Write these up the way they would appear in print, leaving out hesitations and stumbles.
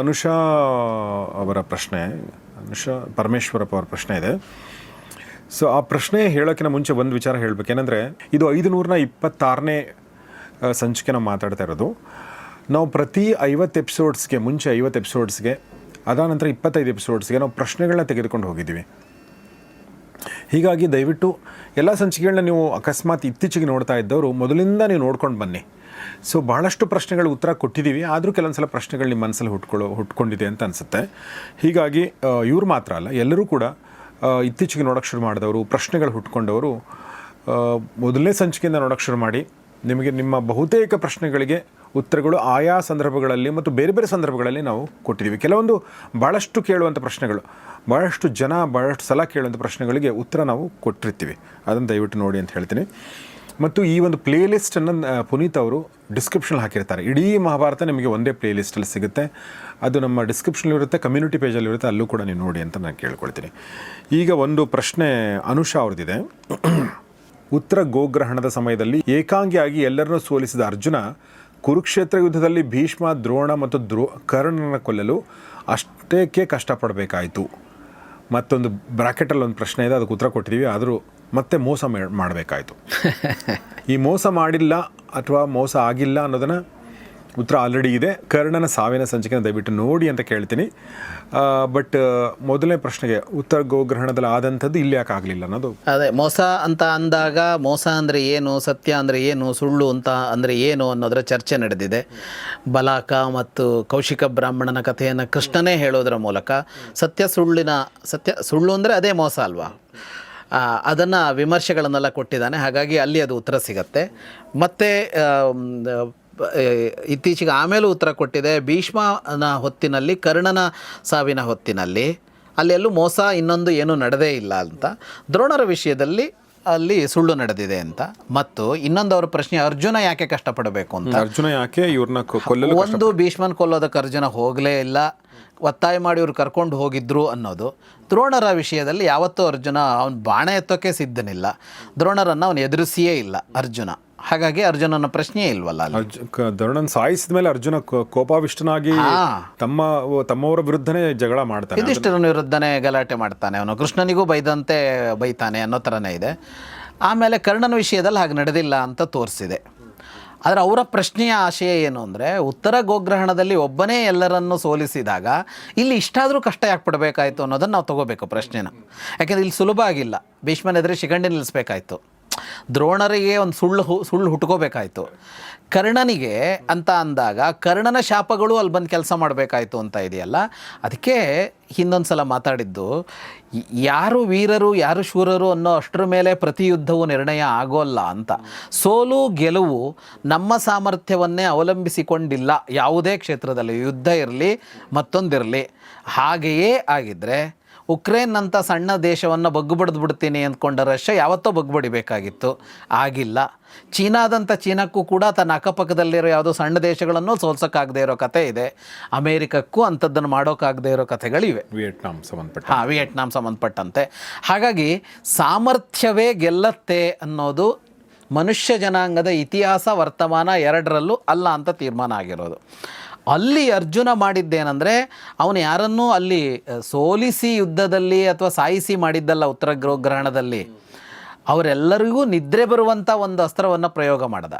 ಅನುಷಾ ಅವರ ಪ್ರಶ್ನೆ, ಅನುಷಾ ಪರಮೇಶ್ವರಪ್ಪ ಅವರ ಪ್ರಶ್ನೆ ಇದೆ. ಸೊ ಆ ಪ್ರಶ್ನೆ ಹೇಳೋಕ್ಕಿಂತ ಮುಂಚೆ ಒಂದು ವಿಚಾರ ಹೇಳಬೇಕೇನೆಂದರೆ, ಇದು 526ನೇ ಸಂಚಿಕೆ ನಾವು ಮಾತಾಡ್ತಾ ಇರೋದು. ನಾವು ಪ್ರತಿ 50 ಎಪಿಸೋಡ್ಸ್ಗೆ ಮುಂಚೆ 50 ಎಪಿಸೋಡ್ಸ್ಗೆ ಅದಾನಂತರ 25 ಎಪಿಸೋಡ್ಸ್ಗೆ ನಾವು ಪ್ರಶ್ನೆಗಳನ್ನ ತೆಗೆದುಕೊಂಡು ಹೋಗಿದ್ದೀವಿ. ಹೀಗಾಗಿ ದಯವಿಟ್ಟು ಎಲ್ಲ ಸಂಚಿಕೆಗಳನ್ನ ನೀವು ಅಕಸ್ಮಾತ್ ಇತ್ತೀಚೆಗೆ ನೋಡ್ತಾ ಇದ್ದವರು ಮೊದಲಿಂದ ನೀವು ನೋಡ್ಕೊಂಡು ಬನ್ನಿ. ಸೊ ಭಾಳಷ್ಟು ಪ್ರಶ್ನೆಗಳು ಉತ್ತರ ಕೊಟ್ಟಿದ್ದೀವಿ, ಆದರೂ ಕೆಲವೊಂದು ಸಲ ಪ್ರಶ್ನೆಗಳು ನಿಮ್ಮ ಮನಸ್ಸಲ್ಲಿ ಹುಟ್ಕೊಂಡಿದೆ ಅಂತ ಅನಿಸುತ್ತೆ. ಹೀಗಾಗಿ ಇವ್ರು ಮಾತ್ರ ಅಲ್ಲ, ಎಲ್ಲರೂ ಕೂಡ ಇತ್ತೀಚೆಗೆ ನೋಡೋಕ್ಕೆ ಶುರು ಮಾಡಿದವರು, ಪ್ರಶ್ನೆಗಳು ಹುಟ್ಕೊಂಡವರು ಮೊದಲನೇ ಸಂಚಿಕೆಯಿಂದ ನೋಡೋಕ್ಕೆ ಶುರು ಮಾಡಿ ನಿಮಗೆ ನಿಮ್ಮ ಬಹುತೇಕ ಪ್ರಶ್ನೆಗಳಿಗೆ ಉತ್ತರಗಳು ಆಯಾ ಸಂದರ್ಭಗಳಲ್ಲಿ ಮತ್ತು ಬೇರೆ ಬೇರೆ ಸಂದರ್ಭಗಳಲ್ಲಿ ನಾವು ಕೊಟ್ಟಿದ್ದೀವಿ. ಕೆಲವೊಂದು ಭಾಳಷ್ಟು ಕೇಳುವಂಥ ಪ್ರಶ್ನೆಗಳು, ಭಾಳಷ್ಟು ಜನ ಭಾಳಷ್ಟು ಸಲ ಕೇಳುವಂಥ ಪ್ರಶ್ನೆಗಳಿಗೆ ಉತ್ತರ ನಾವು ಕೊಟ್ಟಿರ್ತೀವಿ. ಅದನ್ನು ದಯವಿಟ್ಟು ನೋಡಿ ಅಂತ ಹೇಳ್ತೀನಿ. ಮತ್ತು ಈ ಒಂದು ಪ್ಲೇಲಿಸ್ಟನ್ನು ಪುನೀತ್ ಅವರು ಡಿಸ್ಕ್ರಿಪ್ಷನಲ್ಲಿ ಹಾಕಿರ್ತಾರೆ. ಇಡೀ ಮಹಾಭಾರತ ನಿಮಗೆ ಒಂದೇ ಪ್ಲೇಲಿಸ್ಟಲ್ಲಿ ಸಿಗುತ್ತೆ. ಅದು ನಮ್ಮ ಡಿಸ್ಕ್ರಿಪ್ಷನಲ್ಲಿರುತ್ತೆ, ಕಮ್ಯುನಿಟಿ ಪೇಜಲ್ಲಿರುತ್ತೆ, ಅಲ್ಲೂ ಕೂಡ ನೀವು ನೋಡಿ ಅಂತ ನಾನು ಕೇಳ್ಕೊಳ್ತೀನಿ. ಈಗ ಒಂದು ಪ್ರಶ್ನೆ ಅನುಷಾ ಅವ್ರದ್ದಿದೆ. ಉತ್ತರ ಗೋಗ್ರಹಣದ ಸಮಯದಲ್ಲಿ ಏಕಾಂಗಿಯಾಗಿ ಎಲ್ಲರನ್ನೂ ಸೋಲಿಸಿದ ಅರ್ಜುನ ಕುರುಕ್ಷೇತ್ರ ಯುದ್ಧದಲ್ಲಿ ಭೀಷ್ಮ, ದ್ರೋಣ ಮತ್ತು ಕರ್ಣನ ಕೊಲ್ಲಲು ಅಷ್ಟೇಕೆ ಕಷ್ಟಪಡಬೇಕಾಯಿತು? ಮತ್ತೊಂದು ಬ್ರಾಕೆಟಲ್ಲಿ ಒಂದು ಪ್ರಶ್ನೆ ಇದೆ, ಅದಕ್ಕೆ ಉತ್ತರ ಕೊಟ್ಟಿದ್ದೀವಿ, ಆದರೂ ಮತ್ತೆ ಮೋಸ ಮಾಡಬೇಕಾಯಿತು. ಈ ಮೋಸ ಮಾಡಿಲ್ಲ ಅಥವಾ ಮೋಸ ಆಗಿಲ್ಲ ಅನ್ನೋದನ್ನು ಉತ್ತರ ಆಲ್ರೆಡಿ ಇದೆ. ಕರ್ಣನ ಸಾವಿನ ಸಂಚಿಕೆನ ದಯವಿಟ್ಟು ನೋಡಿ ಅಂತ ಕೇಳ್ತೀನಿ. ಬಟ್ ಮೊದಲನೇ ಪ್ರಶ್ನೆಗೆ ಉತ್ತರ ಗೋಗ್ರಹಣದಲ್ಲಿ ಆದಂಥದ್ದು ಇಲ್ಲಿ ಯಾಕೆ ಆಗಲಿಲ್ಲ ಅನ್ನೋದು. ಅದೇ ಮೋಸ ಅಂತ ಅಂದಾಗ ಮೋಸ ಅಂದರೆ ಏನು, ಸತ್ಯ ಅಂದರೆ ಏನು, ಸುಳ್ಳು ಅಂತ ಅಂದರೆ ಏನು ಅನ್ನೋದರ ಚರ್ಚೆ ನಡೆದಿದೆ. ಬಲಾಕ ಮತ್ತು ಕೌಶಿಕ ಬ್ರಾಹ್ಮಣನ ಕಥೆಯನ್ನು ಕೃಷ್ಣನೇ ಹೇಳೋದರ ಮೂಲಕ ಸುಳ್ಳು ಅಂದರೆ ಅದೇ ಮೋಸ ಅಲ್ವಾ, ಅದನ್ನು ವಿಮರ್ಶೆಗಳನ್ನೆಲ್ಲ ಕೊಟ್ಟಿದ್ದಾನೆ. ಹಾಗಾಗಿ ಅಲ್ಲಿ ಅದು ಉತ್ತರ ಸಿಗತ್ತೆ. ಮತ್ತು ಇತ್ತೀಚೆಗೆ ಆಮೇಲೂ ಉತ್ತರ ಕೊಟ್ಟಿದೆ. ಭೀಷ್ಮನ ಹೊತ್ತಿನಲ್ಲಿ, ಕರ್ಣನ ಸಾವಿನ ಹೊತ್ತಿನಲ್ಲಿ ಅಲ್ಲೆಲ್ಲೂ ಮೋಸ ಇನ್ನೊಂದು ಏನೂ ನಡೆದೇ ಇಲ್ಲ ಅಂತ. ದ್ರೋಣರ ವಿಷಯದಲ್ಲಿ ಅಲ್ಲಿ ಸುಳ್ಳು ನಡೆದಿದೆ ಅಂತ. ಮತ್ತು ಇನ್ನೊಂದು ಅವರ ಪ್ರಶ್ನೆ, ಅರ್ಜುನ ಯಾಕೆ ಕಷ್ಟಪಡಬೇಕು ಅಂತ. ಅರ್ಜುನ ಯಾಕೆ ಇವ್ರನ್ನ ಕೊಲ್ಲಲು, ಒಂದು ಭೀಷ್ಮನ ಕೊಲ್ಲೋದಕ್ಕೆ ಅರ್ಜುನ ಹೋಗಲೇ ಇಲ್ಲ, ಒತ್ತಾಯ ಮಾಡಿ ಇವ್ರು ಕರ್ಕೊಂಡು ಹೋಗಿದ್ರು ಅನ್ನೋದು. ದ್ರೋಣರ ವಿಷಯದಲ್ಲಿ ಯಾವತ್ತೂ ಅರ್ಜುನ ಅವನು ಬಾಣ ಎತ್ತೋಕ್ಕೆ ಸಿದ್ಧನಿಲ್ಲ, ದ್ರೋಣರನ್ನು ಅವನು ಎದುರಿಸಿಯೇ ಇಲ್ಲ ಅರ್ಜುನ. ಹಾಗಾಗಿ ಅರ್ಜುನನ ಪ್ರಶ್ನೆಯೇ ಇಲ್ವಲ್ಲ. ದ್ರೋಣನ ಸಾಯಿಸಿದ ಮೇಲೆ ಅರ್ಜುನ ಕೋಪಾವಿಷ್ಟನಾಗಿ ತಮ್ಮವರ ವಿರುದ್ಧನೇ ಜಗಳ ಮಾಡ್ತಾನೆ, ಯುಧಿಷ್ಠಿರನ ವಿರುದ್ಧನೇ ಗಲಾಟೆ ಮಾಡ್ತಾನೆ, ಅವನು ಕೃಷ್ಣನಿಗೂ ಬೈದಂತೆ ಬೈತಾನೆ ಅನ್ನೋ ಥರನೇ ಇದೆ. ಆಮೇಲೆ ಕರ್ಣನ ವಿಷಯದಲ್ಲಿ ಹಾಗೆ ನಡೆದಿಲ್ಲ ಅಂತ ತೋರಿಸಿದೆ. ಆದರೆ ಅವರ ಪ್ರಶ್ನೆಯ ಆಶಯ ಏನು ಅಂದರೆ, ಉತ್ತರ ಗೋಗ್ರಹಣದಲ್ಲಿ ಒಬ್ಬನೇ ಎಲ್ಲರನ್ನು ಸೋಲಿಸಿದಾಗ ಇಲ್ಲಿ ಇಷ್ಟಾದರೂ ಕಷ್ಟ ಯಾಕೆ ಪಡಬೇಕಾಯಿತು ಅನ್ನೋದನ್ನು ನಾವು ತೊಗೋಬೇಕು ಪ್ರಶ್ನೆನ. ಯಾಕೆಂದರೆ ಇಲ್ಲಿ ಸುಲಭ ಆಗಿಲ್ಲ. ಭೀಷ್ಮನ ಎದುರು ಶಿಖಂಡಿ ನಿಲ್ಲಿಸ್ಬೇಕಾಯ್ತು, ದ್ರೋಣರಿಗೆ ಒಂದು ಸುಳ್ಳು ಹುಟ್ಕೋಬೇಕಾಯ್ತು, ಕರ್ಣನಿಗೆ ಅಂತ ಅಂದಾಗ ಕರ್ಣನ ಶಾಪಗಳು ಅಲ್ಲಿ ಬಂದು ಕೆಲಸ ಮಾಡಬೇಕಾಯ್ತು ಅಂತ ಇದೆಯಲ್ಲ. ಅದಕ್ಕೆ ಹಿಂದೊಂದು ಸಲ ಮಾತಾಡಿದ್ದು, ಯಾರು ವೀರರು ಯಾರು ಶೂರರು ಅನ್ನೋ ಅಷ್ಟರ ಮೇಲೆ ಪ್ರತಿ ಯುದ್ಧವು ನಿರ್ಣಯ ಆಗೋಲ್ಲ ಅಂತ. ಸೋಲು ಗೆಲುವು ನಮ್ಮ ಸಾಮರ್ಥ್ಯವನ್ನೇ ಅವಲಂಬಿಸಿಕೊಂಡಿಲ್ಲ ಯಾವುದೇ ಕ್ಷೇತ್ರದಲ್ಲಿ, ಯುದ್ಧ ಇರಲಿ ಮತ್ತೊಂದಿರಲಿ. ಹಾಗೆಯೇ ಆಗಿದ್ದರೆ ಉಕ್ರೇನ್ ಅಂತ ಸಣ್ಣ ದೇಶವನ್ನು ಬಗ್ಗುಬಡ್ದು ಬಿಡ್ತೀನಿ ಅಂದ್ಕೊಂಡ ರಷ್ಯಾ ಯಾವತ್ತೋ ಬಗ್ಗುಬಡಿಬೇಕಾಗಿತ್ತು, ಆಗಿಲ್ಲ. ಚೀನಾದಂಥ ಚೀನಾಕ್ಕೂ ಕೂಡ ತನ್ನ ಅಕ್ಕಪಕ್ಕದಲ್ಲಿರೋ ಯಾವುದೋ ಸಣ್ಣ ದೇಶಗಳನ್ನು ಸೋಲ್ಸೋಕ್ಕಾಗದೇ ಇರೋ ಕಥೆ ಇದೆ. ಅಮೇರಿಕಕ್ಕೂ ಅಂಥದ್ದನ್ನು ಮಾಡೋಕ್ಕಾಗದೇ ಇರೋ ಕಥೆಗಳಿವೆ, ವಿಯೆಟ್ನಾಂ ಸಂಬಂಧಪಟ್ಟಂತೆ. ಹಾಗಾಗಿ ಸಾಮರ್ಥ್ಯವೇ ಗೆಲ್ಲತ್ತೆ ಅನ್ನೋದು ಮನುಷ್ಯ ಜನಾಂಗದ ಇತಿಹಾಸ ವರ್ತಮಾನ ಎರಡರಲ್ಲೂ ಅಲ್ಲ ಅಂತ ತೀರ್ಮಾನ ಆಗಿರೋದು. ಅಲ್ಲಿ ಅರ್ಜುನ ಮಾಡಿದ್ದೇನೆಂದರೆ, ಅವನು ಯಾರನ್ನೂ ಅಲ್ಲಿ ಸೋಲಿಸಿ ಯುದ್ಧದಲ್ಲಿ ಅಥವಾ ಸಾಯಿಸಿ ಮಾಡಿದ್ದಲ್ಲ. ಉತ್ತರ ಗೋಗ್ರಹಣದಲ್ಲಿ ಅವರೆಲ್ಲರಿಗೂ ನಿದ್ರೆ ಬರುವಂಥ ಒಂದು ಅಸ್ತ್ರವನ್ನು ಪ್ರಯೋಗ ಮಾಡ್ದ,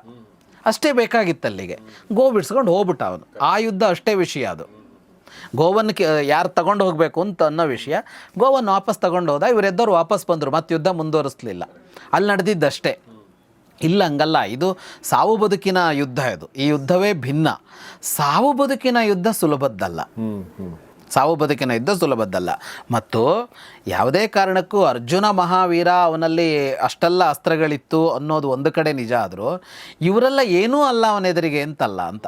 ಅಷ್ಟೇ ಬೇಕಾಗಿತ್ತು. ಅಲ್ಲಿಗೆ ಗೋ ಬಿಡಿಸ್ಕೊಂಡು ಹೋಗ್ಬಿಟ್ಟ ಅವನು. ಆ ಯುದ್ಧ ಅಷ್ಟೇ ವಿಷಯ. ಅದು ಗೋವನ್ನು ಯಾರು ತಗೊಂಡು ಹೋಗಬೇಕು ಅಂತ ಅನ್ನೋ ವಿಷಯ. ಗೋವನ್ನು ವಾಪಸ್ ತಗೊಂಡು ಹೋದ, ಇವರೆದ್ದವರು ವಾಪಸ್ ಬಂದರು, ಮತ್ತು ಯುದ್ಧ ಮುಂದುವರಿಸಲಿಲ್ಲ. ಅಲ್ಲಿ ನಡೆದಿದ್ದಷ್ಟೇ. ಇಲ್ಲ, ಹಂಗಲ್ಲ. ಇದು ಸಾವು ಬದುಕಿನ ಯುದ್ಧ. ಇದು ಈ ಯುದ್ಧವೇ ಭಿನ್ನ. ಸಾವು ಬದುಕಿನ ಯುದ್ಧ ಸುಲಭದ್ದಲ್ಲ. ಸಾವು ಬದುಕಿನ ಯುದ್ಧ ಸುಲಭದ್ದಲ್ಲ. ಮತ್ತು ಯಾವುದೇ ಕಾರಣಕ್ಕೂ ಅರ್ಜುನ ಮಹಾವೀರ, ಅವನಲ್ಲಿ ಅಷ್ಟೆಲ್ಲ ಅಸ್ತ್ರಗಳಿತ್ತು ಅನ್ನೋದು ಒಂದು ಕಡೆ ನಿಜ. ಆದರೂ ಇವರೆಲ್ಲ ಏನೂ ಅಲ್ಲ ಅವನೆದುರಿಗೆ ಅಂತಲ್ಲ ಅಂತ.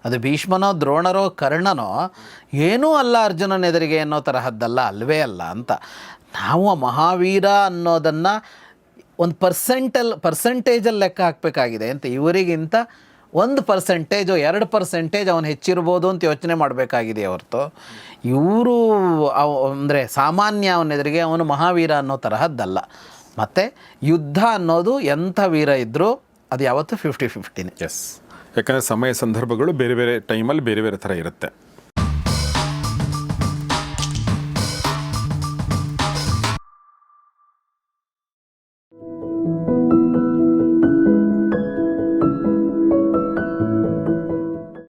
ಅದು ಭೀಷ್ಮನೋ ದ್ರೋಣರೋ ಕರ್ಣನೋ ಏನೂ ಅಲ್ಲ ಅರ್ಜುನನ ಎದುರಿಗೆ ಅನ್ನೋ ತರಹದ್ದಲ್ಲ, ಅಲ್ವೇ ಅಲ್ಲ ಅಂತ. ನಾವು ಆ ಮಹಾವೀರ ಅನ್ನೋದನ್ನು ಒಂದು ಪರ್ಸೆಂಟೇಜಲ್ಲಿ ಲೆಕ್ಕ ಹಾಕಬೇಕಾಗಿದೆ ಅಂತ. ಇವರಿಗಿಂತ 1% 2% ಅವನು ಹೆಚ್ಚಿರ್ಬೋದು ಅಂತ ಯೋಚನೆ ಮಾಡಬೇಕಾಗಿದೆ ಹೊರತು ಇವರು ಅಂದರೆ ಸಾಮಾನ್ಯ ಅವನೆದುರಿಗೆ ಅವನು ಮಹಾವೀರ ಅನ್ನೋ ತರಹದ್ದಲ್ಲ. ಮತ್ತು ಯುದ್ಧ ಅನ್ನೋದು ಎಂಥ ವೀರ ಇದ್ದರೂ ಅದು ಯಾವತ್ತೂ 50-50. ಎಸ್, ಯಾಕಂದರೆ ಸಮಯ ಸಂದರ್ಭಗಳು ಬೇರೆ ಬೇರೆ ಟೈಮಲ್ಲಿ ಬೇರೆ ಬೇರೆ ಥರ ಇರುತ್ತೆ.